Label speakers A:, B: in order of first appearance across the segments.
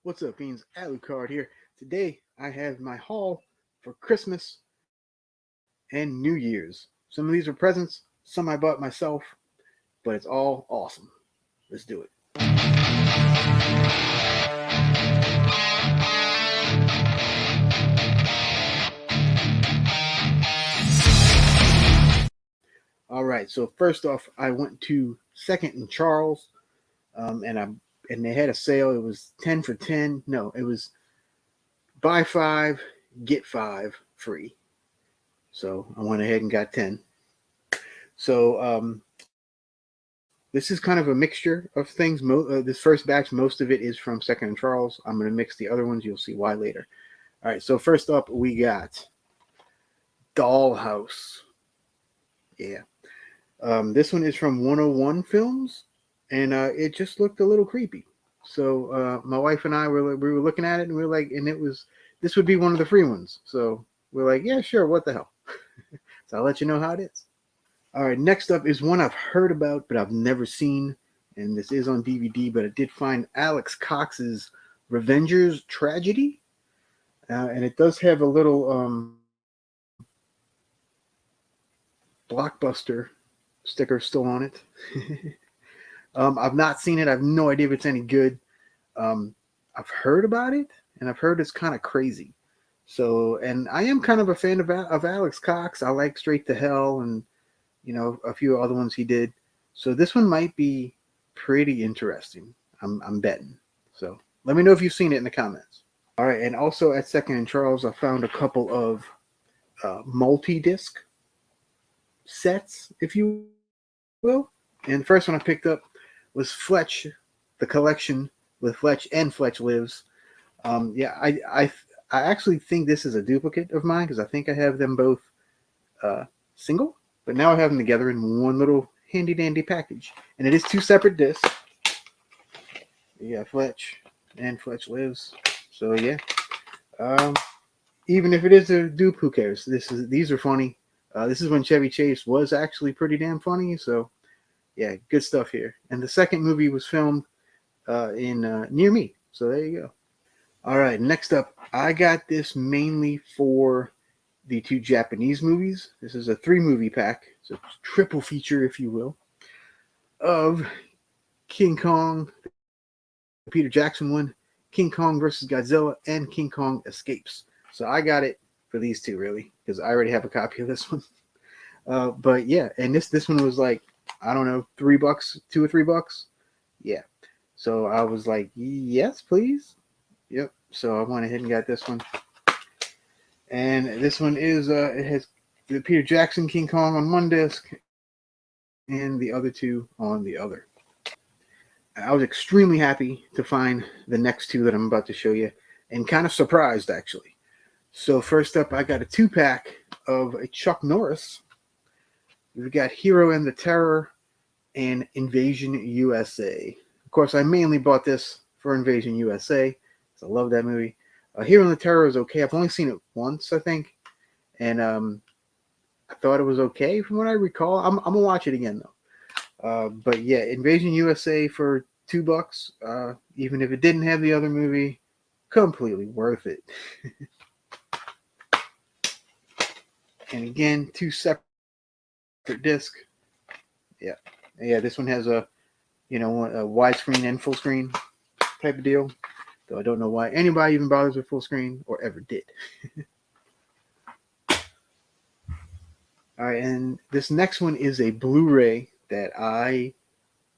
A: What's up, Beans? Lucard here. Today I have my haul for Christmas and New Year's. Some of these are presents, some I bought myself, but it's all awesome. Let's do it. All right, so first off, I went to Second and Charles, and they had a sale. It was 10 for 10. No, it was buy five, get five free. So I went ahead and got 10. So this is kind of a mixture of things. This first batch, most of it is from Second and Charles. I'm going to mix the other ones. You'll see why later. All right, so first up, we got Dollhouse. Yeah. This one is from 101 Films, and it just looked a little creepy. So my wife and I we were looking at it, and we were like, and this would be one of the free ones. So we're like, yeah, sure, what the hell? So I'll let you know how it is. All right, next up is one I've heard about, but I've never seen, and this is on DVD. But I did find Alex Cox's Revengers Tragedy, and it does have a little blockbuster sticker still on it. I've not seen it. I have no idea if it's any good. I've heard about it, and I've heard it's kind of crazy. So, and I am kind of a fan of Alex Cox. I like Straight to Hell and a few other ones he did. So this one might be pretty interesting. I'm betting. So let me know if you've seen it in the comments. All right, and also at Second and Charles, I found a couple of multi-disc sets, if you will. And the first one I picked up was Fletch, the collection with Fletch and Fletch Lives. I actually think this is a duplicate of mine because I think I have them both single, but now I have them together in one little handy dandy package, and it is two separate discs. You got Fletch and Fletch Lives. So yeah, um, even if it is a dupe, who cares? These are funny. This is when Chevy Chase was actually pretty damn funny. So yeah, good stuff here. And the second movie was filmed in near me. So there you go. All right, next up, I got this mainly for the two Japanese movies. This is a 3-movie pack. It's a triple feature, if you will, of King Kong, the Peter Jackson one, King Kong versus Godzilla, and King Kong Escapes. So I got it for these two, really, because I already have a copy of this one. But yeah, and this one was like, I don't know, $3, $2 or $3. Yeah. So I was like, yes, please. Yep. So I went ahead and got this one. And this one is it has the Peter Jackson King Kong on one disc and the other two on the other. I was extremely happy to find the next two that I'm about to show you, and kind of surprised actually. So first up, I got a 2-pack of a Chuck Norris. We've got Hero and the Terror and Invasion USA. Of course, I mainly bought this for Invasion USA because I love that movie. Hero and the Terror is okay. I've only seen it once, I think, and I thought it was okay from what I recall. I'm gonna watch it again though. But yeah, Invasion USA for $2, even if it didn't have the other movie, completely worth it. And again, two separate discs. Yeah, yeah. This one has a widescreen and full screen type of deal. Though I don't know why anybody even bothers with full screen or ever did. All right, and this next one is a Blu-ray that I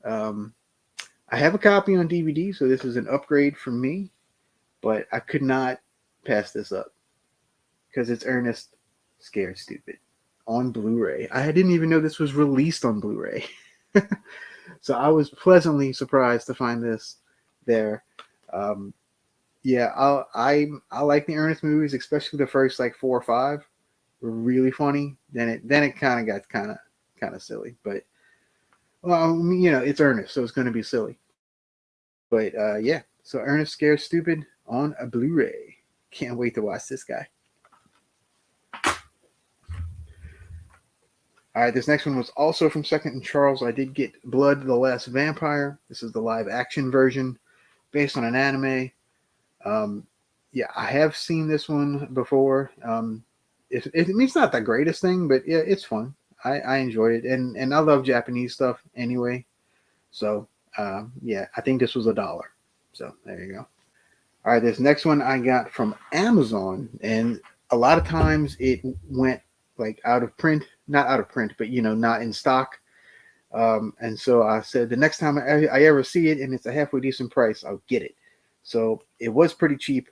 A: have a copy on DVD, so this is an upgrade for me. But I could not pass this up because it's Ernest Scared Stupid on Blu-ray. I didn't even know this was released on Blu-ray. So I was pleasantly surprised to find this there. Yeah, I like the Ernest movies, especially the first like 4 or 5 were really funny. Then it kind of got kind of silly, but well, it's Ernest, so it's going to be silly. But yeah, so Ernest Scared Stupid on a Blu-ray. Can't wait to watch this guy. All right, this next one was also from Second and Charles. I did get Blood the Last Vampire. This is the live action version based on an anime. Um, yeah, I have seen this one before. I mean, it's not the greatest thing, but yeah, it's fun. I enjoyed it, and I love Japanese stuff anyway. So yeah, I think this was $1. So there you go. All right, this next one I got from Amazon, and a lot of times it went like out of print, not out of print, but not in stock. And so I said the next time I ever see it and it's a halfway decent price, I'll get it. So it was pretty cheap.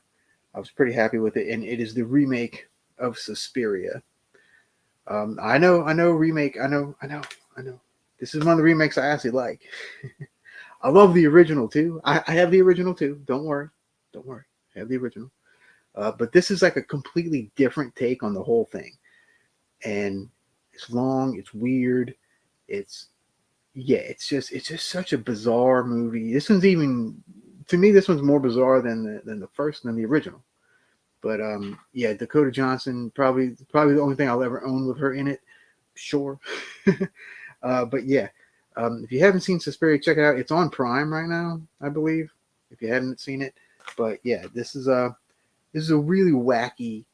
A: I was pretty happy with it, and it is the remake of Suspiria. I know remake. I know. This is one of the remakes I actually like. I love the original too. I have the original too. Don't worry. I have the original. But this is like a completely different take on the whole thing, and it's long. It's weird. It's yeah. It's just such a bizarre movie. This one's even to me. This one's more bizarre than the first than the original. But yeah, Dakota Johnson probably the only thing I'll ever own with her in it. Sure. But yeah, if you haven't seen Suspiria, check it out. It's on Prime right now, I believe. If you haven't seen it, but yeah, this is a really wacky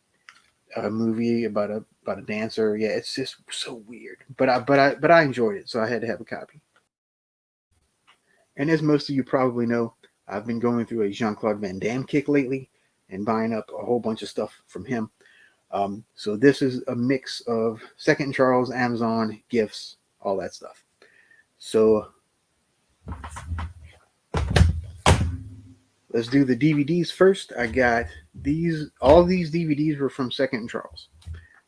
A: movie about a dancer. Yeah, it's just so weird, but I enjoyed it, so I had to have a copy. And as most of you probably know, I've been going through a Jean-Claude Van Damme kick lately and buying up a whole bunch of stuff from him. So this is a mix of Second Charles, Amazon, gifts, all that stuff. So let's do the DVDs first. I got these. All these DVDs were from Second Charles.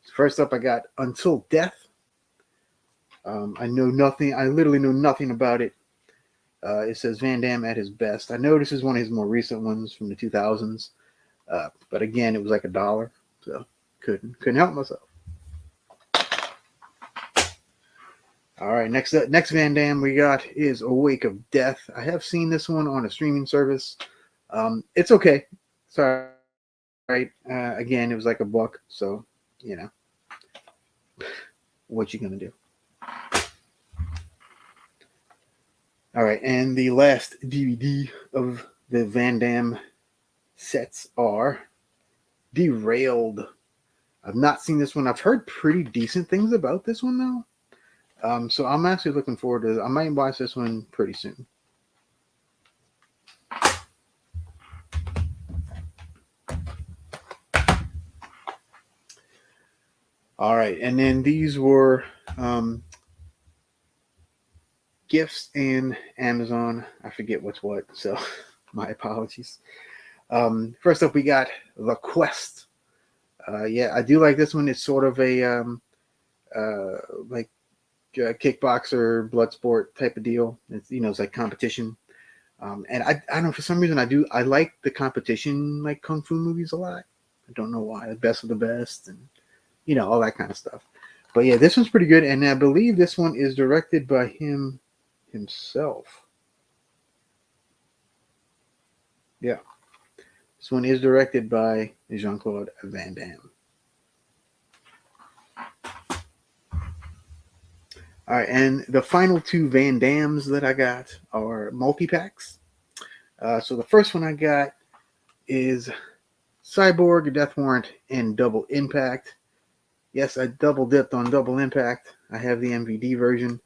A: So first up, I got Until Death. I know nothing. I literally know nothing about it. It says Van Damme at his best. I know this is one of his more recent ones from the 2000s. But again, it was like $1, so couldn't help myself. All right, next Van Damme we got is Awake of Death. I have seen this one on a streaming service. It's okay. It's all right. Again, it was like $1, so what you gonna do? All right, and the last DVD of the Van Damme sets are Derailed. I've not seen this one. I've heard pretty decent things about this one though. So I'm actually looking forward to it. I might watch this one pretty soon. All right, and then these were gifts in Amazon. I forget what's what, so my apologies. First up, we got The Quest. Yeah, I do like this one. It's sort of a like kickboxer, blood sport type of deal. It's it's like competition. And I don't know, for some reason I like the competition like kung fu movies a lot. I don't know why. The best of the best, and all that kind of stuff. But yeah, this one's pretty good, and I believe this one is directed by himself. Yeah, this one is directed by Jean-Claude Van Damme. All right, and the final two Van Dammes that I got are multi-packs. So the first one I got is Cyborg, Death Warrant, and Double Impact. Yes, I double dipped on Double Impact. I have the MVD version,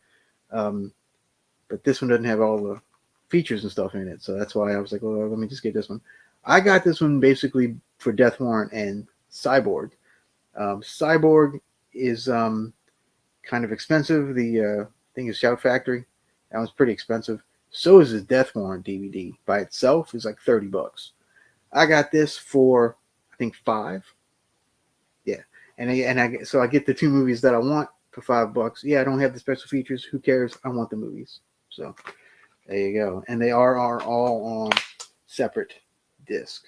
A: but this one doesn't have all the features and stuff in it, so that's why I was like, well, let me just get this one. I got this one basically for Death Warrant and Cyborg. Cyborg is kind of expensive. The thing is Shout Factory. That one's pretty expensive. So is the Death Warrant DVD by itself is like $30. I got this for I think $5. Yeah, so I get the two movies that I want for $5. Yeah, I don't have the special features. Who cares? I want the movies. So there you go. And they are all on separate disc.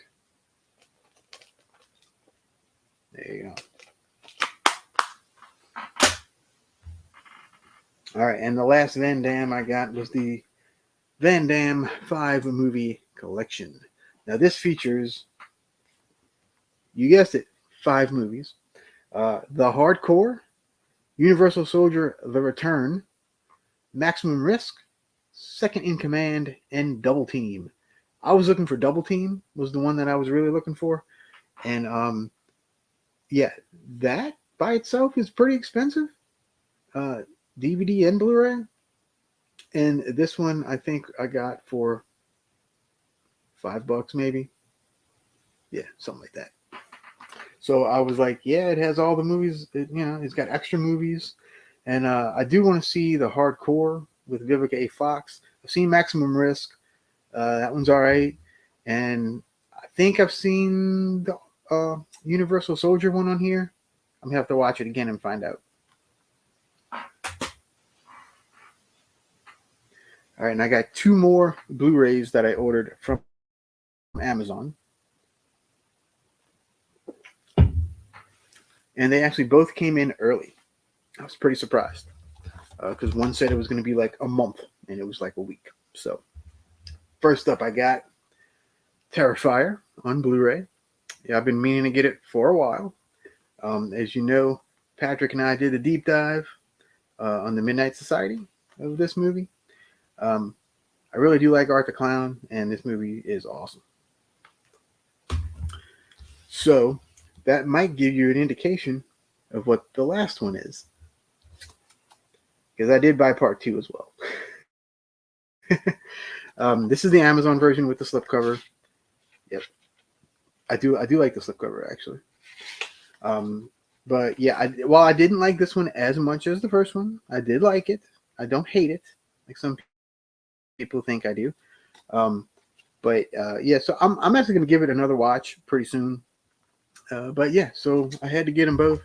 A: There you go. All right, and the last Van Damme I got was the Van Damme 5 movie collection. Now this features, you guessed it, 5 movies. The Hardcore, Universal Soldier: The Return, Maximum Risk, Second in Command, and Double Team. I was looking for Double Team, was the one that I was really looking for. And yeah, that by itself is pretty expensive. DVD and Blu-ray. And this one I think I got for $5 maybe. Yeah, something like that. So I was like, yeah, it has all the movies. It's got extra movies. And I do want to see the Hardcore with Vivica A. Fox. I've seen Maximum Risk. That one's all right. And I think I've seen the Universal Soldier one on here. I'm going to have to watch it again and find out. All right, and I got 2 more Blu-rays that I ordered from Amazon. And they actually both came in early. I was pretty surprised because one said it was going to be like a month, and it was like a week. So first up, I got Terrifier on Blu-ray. Yeah, I've been meaning to get it for a while. As you know, Patrick and I did a deep dive on the Midnight Society of this movie. I really do like Art the Clown, and this movie is awesome. So that might give you an indication of what the last one is, because I did buy part 2 as well. This is the Amazon version with the slipcover. Yep, I do like the slipcover actually. But yeah, while I didn't like this one as much as the first one, I did like it. I don't hate it like some people think I do. But yeah, so I'm actually gonna give it another watch pretty soon. But yeah, so I had to get them both.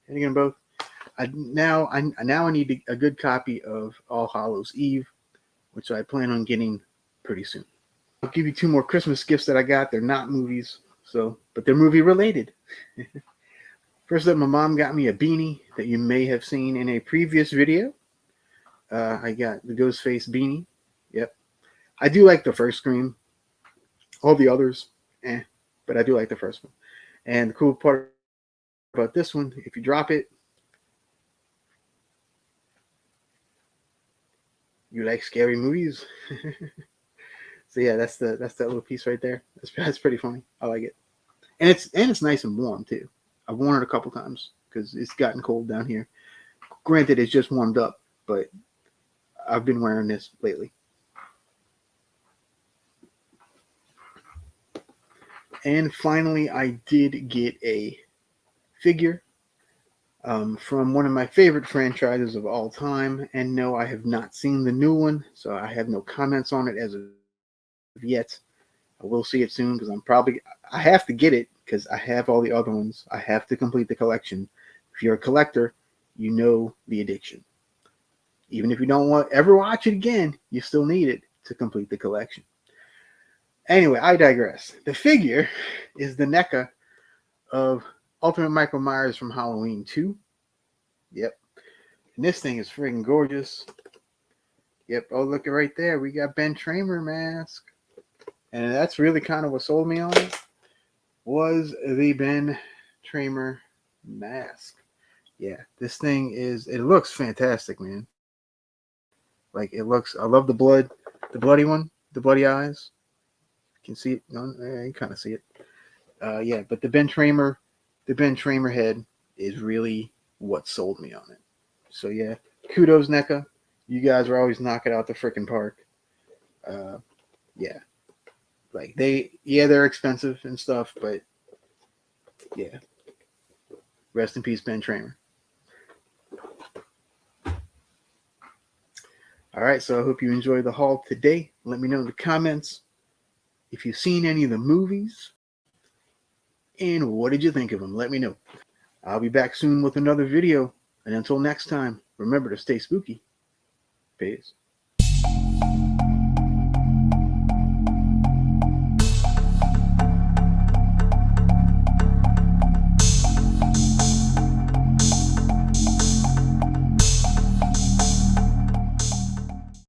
A: Now I need a good copy of All Hallows Eve, which I plan on getting pretty soon. I'll give you 2 more Christmas gifts that I got. They're not movies, but they're movie related. First up, my mom got me a beanie that you may have seen in a previous video. I got the Ghostface beanie. Yep. I do like the first Scream. All the others, but I do like the first one. And the cool part about this one, if you drop it, you like scary movies. So yeah, that's that little piece right there. That's pretty funny. I like it, and it's nice and warm too. I've worn it a couple times because it's gotten cold down here. Granted, it's just warmed up, but I've been wearing this lately. And finally, I did get a figure from one of my favorite franchises of all time. And no, I have not seen the new one, so I have no comments on it as of yet. I will see it soon because I have to get it because I have all the other ones. I have to complete the collection. If you're a collector, you know the addiction. Even if you don't ever watch it again, you still need it to complete the collection. Anyway, I digress. The figure is the NECA of Ultimate Michael Myers from Halloween 2. Yep. And this thing is friggin' gorgeous. Yep. Oh, look right there. We got Ben Tramer mask. And that's really kind of what sold me on it, was the Ben Tramer mask. Yeah, this thing it looks fantastic, man. Like I love the bloody one, the bloody eyes. You can see it. No, you kind of see it. Yeah, but the Ben Tramer head is really what sold me on it. So yeah, kudos NECA. You guys are always knocking out the freaking park. Yeah. Like they're expensive and stuff, but yeah. Rest in peace, Ben Tramer. All right, so I hope you enjoyed the haul today. Let me know in the comments if you've seen any of the movies and what did you think of them. Let me know. I'll be back soon with another video. And until next time, remember to stay spooky. Peace.